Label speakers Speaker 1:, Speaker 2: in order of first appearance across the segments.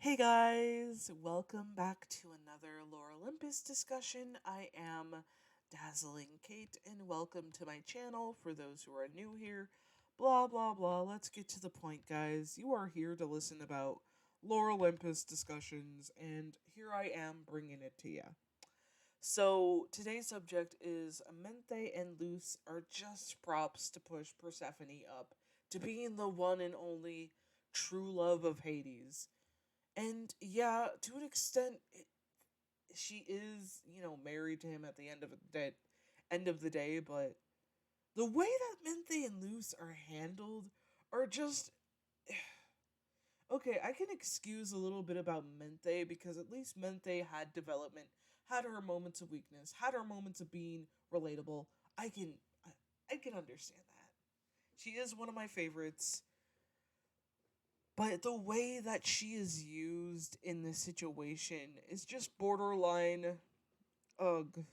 Speaker 1: Hey guys, welcome back to another Lore Olympus discussion. I am Dazzling Kate, and welcome to my channel for those who are new here. Blah blah blah, let's get to the point, guys. You are here to listen about Lore Olympus discussions, and here I am bringing it to you. So, today's subject is Minthe and Leuce are just props to push Persephone up to being the one and only true love of Hades. And yeah, to an extent, she is, married to him at the end of the day. But the way that Minthe and Luce are handled are just okay. I can excuse a little bit about Minthe because at least Minthe had development, had her moments of weakness, had her moments of being relatable. I can understand that. She is one of my favorites. But the way that she is used in this situation is just borderline ugh.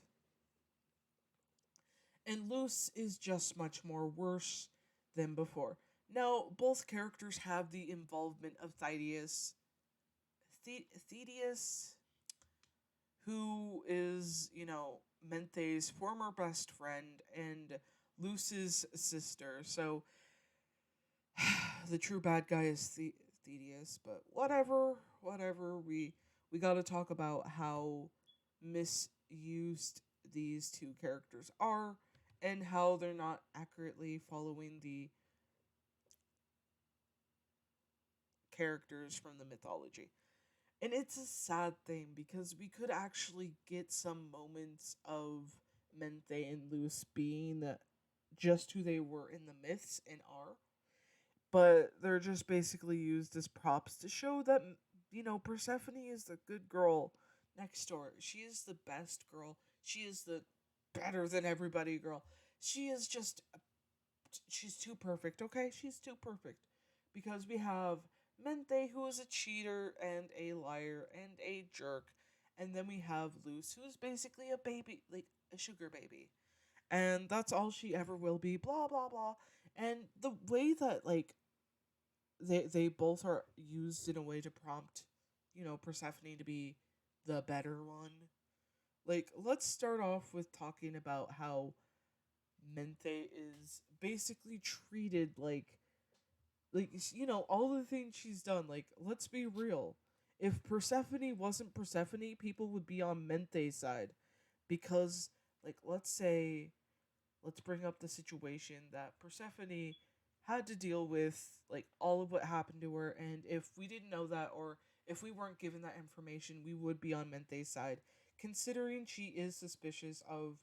Speaker 1: And Luce is just much more worse than before. Now, both characters have the involvement of Thetis, who is, Menthe's former best friend and Luce's sister. So, the true bad guy is Thetis, but whatever. We got to talk about how misused these two characters are and how they're not accurately following the characters from the mythology. And it's a sad thing because we could actually get some moments of Menthe and Luce being just who they were in the myths and are, but they're just basically used as props to show that Persephone is the good girl next door. She is the best girl. She is the better than everybody girl. She is just she's too perfect. Okay, she's too perfect because we have Mente, who is a cheater and a liar and a jerk, and then we have Luce, who is basically a baby, like a sugar baby, and that's all she ever will be. Blah blah blah. And the way that they both are used in a way to prompt, Persephone to be the better one. Like, let's start off with talking about how Mente is basically treated like all the things she's done. Like, let's be real. If Persephone wasn't Persephone, people would be on Mente's side because, like, let's bring up the situation that Persephone had to deal with, like all of what happened to her, and if we didn't know that, or if we weren't given that information, we would be on Mente's side, considering she is suspicious of,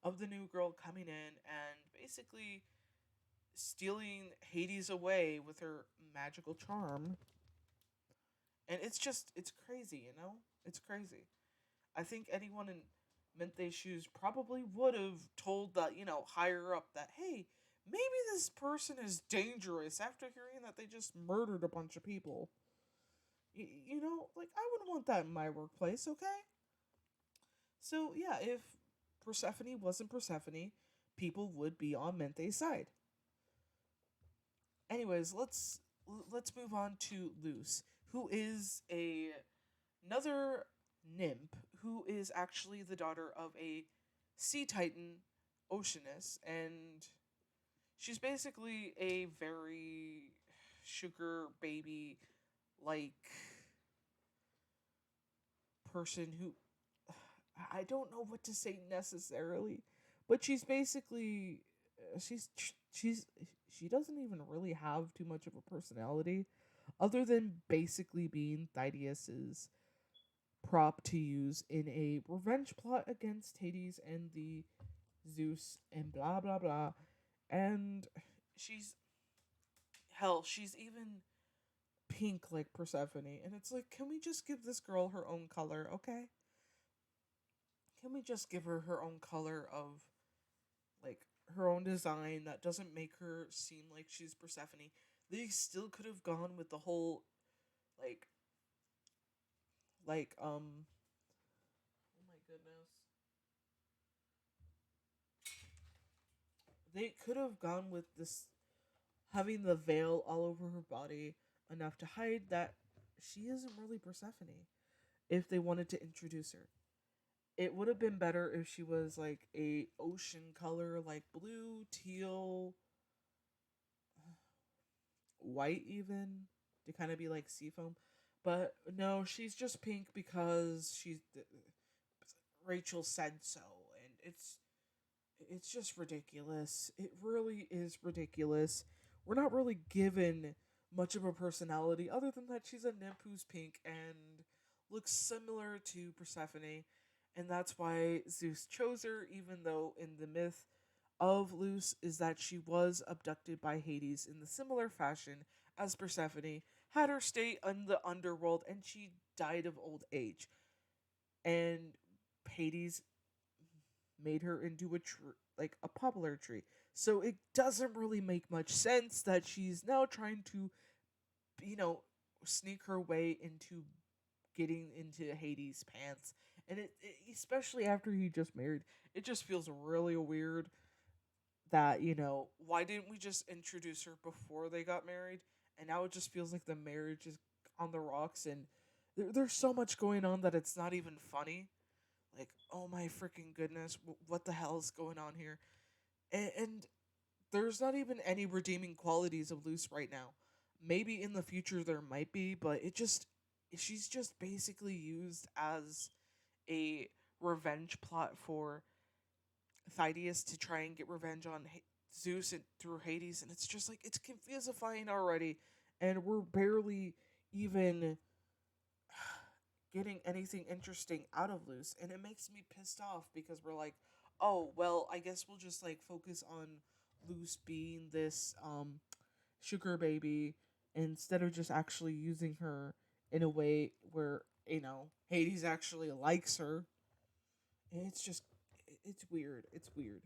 Speaker 1: of the new girl coming in and basically stealing Hades away with her magical charm. And it's crazy, It's crazy. I think anyone in Mente's shoes probably would have told that, higher up that, hey, maybe this person is dangerous after hearing that they just murdered a bunch of people. Like, I wouldn't want that in my workplace, okay? So, yeah, if Persephone wasn't Persephone, people would be on Mente's side. Anyways, let's move on to Luce, who is another nymph who is actually the daughter of a sea titan, Oceanus, and she's basically a very sugar baby like person who I don't know what to say necessarily, but she's basically she's she doesn't even really have too much of a personality other than basically being Thaddeus's prop to use in a revenge plot against Hades and the Zeus and blah blah blah. And she's she's even pink like Persephone, and it's like, can we just give this girl her own color, okay? Can we just give her her own color of like her own design that doesn't make her seem like she's Persephone? They still could have gone with the whole like like. Oh my goodness. They could have gone with this having the veil all over her body enough to hide that she isn't really Persephone if they wanted to introduce her. It would have been better if she was like a ocean color, like blue, teal, white even, to kind of be like seafoam. But no, she's just pink because Rachel said so, and it's just ridiculous. It really is ridiculous. We're not really given much of a personality other than that she's a nymph who's pink and looks similar to Persephone, and that's why Zeus chose her, even though in the myth of Leuce is that she was abducted by Hades in the similar fashion as Persephone, had her stay in the underworld, and she died of old age. And Hades made her into like a poplar tree. So it doesn't really make much sense that she's now trying to, you know, sneak her way into getting into Hades' pants. And especially after he just married, it just feels really weird that, why didn't we just introduce her before they got married? And now it just feels like the marriage is on the rocks, and there's so much going on that it's not even funny. Like, oh my freaking goodness, what the hell is going on here? And there's not even any redeeming qualities of Luce right now. Maybe in the future there might be, but she's just basically used as a revenge plot for Thetis to try and get revenge on Zeus and through Hades, and it's just like it's confusifying already, and we're barely even getting anything interesting out of Luce, and it makes me pissed off because we're like, oh well, I guess we'll just like focus on Luce being this sugar baby instead of just actually using her in a way where Hades actually likes her. And it's weird. It's weird.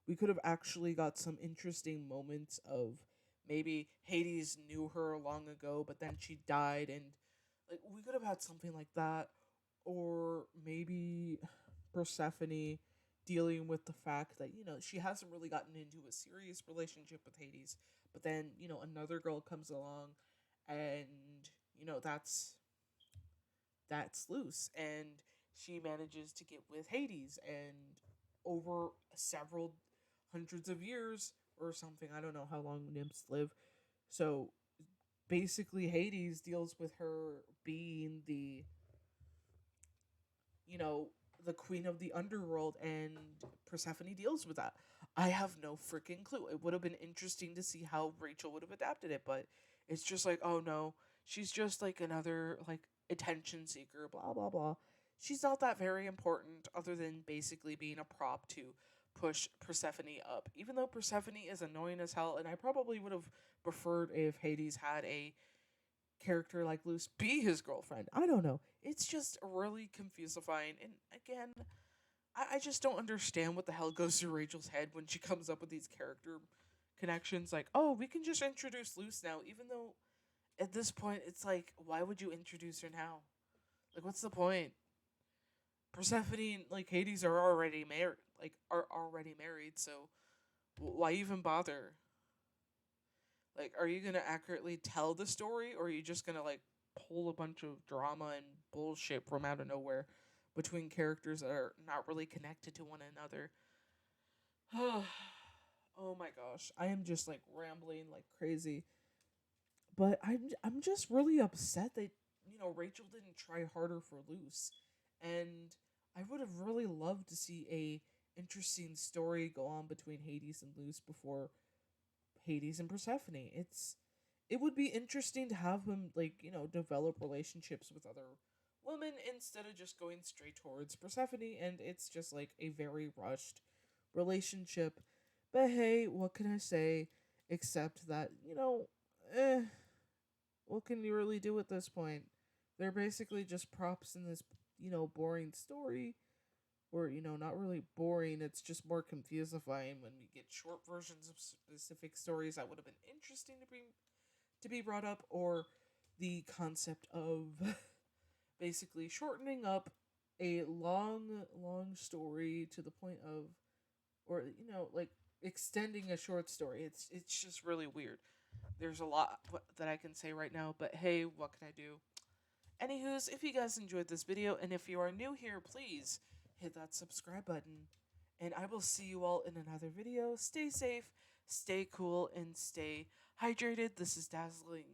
Speaker 1: We could have actually got some interesting moments of maybe Hades knew her long ago, but then she died, and like we could have had something like that, or maybe Persephone dealing with the fact that she hasn't really gotten into a serious relationship with Hades, but then another girl comes along, and that's loose, and she manages to get with Hades, and over several hundreds of years or something, I don't know how long nymphs live. So basically Hades deals with her being you know the queen of the underworld, and Persephone deals with that. I have no freaking clue. It would have been interesting to see how Rachel would have adapted it, but it's just like, oh no, she's just like another like attention seeker, blah blah blah. She's not that very important other than basically being a prop to push Persephone up. Even though Persephone is annoying as hell, and I probably would have preferred if Hades had a character like Luce be his girlfriend. I don't know. It's just really confusifying. And again, I just don't understand what the hell goes through Rachel's head when she comes up with these character connections. Like, oh, we can just introduce Luce now, even though at this point it's like, why would you introduce her now? Like, what's the point? Persephone and like Hades are already married. So why even bother? Like, are you gonna accurately tell the story, or are you just gonna like pull a bunch of drama and bullshit from out of nowhere between characters that are not really connected to one another? Oh my gosh, I am just like rambling like crazy, but I'm just really upset that Rachel didn't try harder for Luce, and I would have really loved to see a interesting story go on between Hades and Luce before Hades and Persephone. It would be interesting to have them like, develop relationships with other women instead of just going straight towards Persephone, and it's just like a very rushed relationship. But hey, what can I say except that, what can you really do at this point? They're basically just props in this, boring story, or not really boring, it's just more confusifying when we get short versions of specific stories that would have been interesting to be brought up, or the concept of basically shortening up a long story to the point of, or like extending a short story. It's just really weird. There's a lot that I can say right now, but hey, what can I do? Anywho's, if you guys enjoyed this video, and if you are new here, please hit that subscribe button. And I will see you all in another video. Stay safe, stay cool, and stay hydrated. This is Dazzling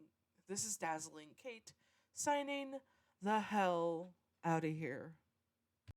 Speaker 1: Kate, signing the hell out of here.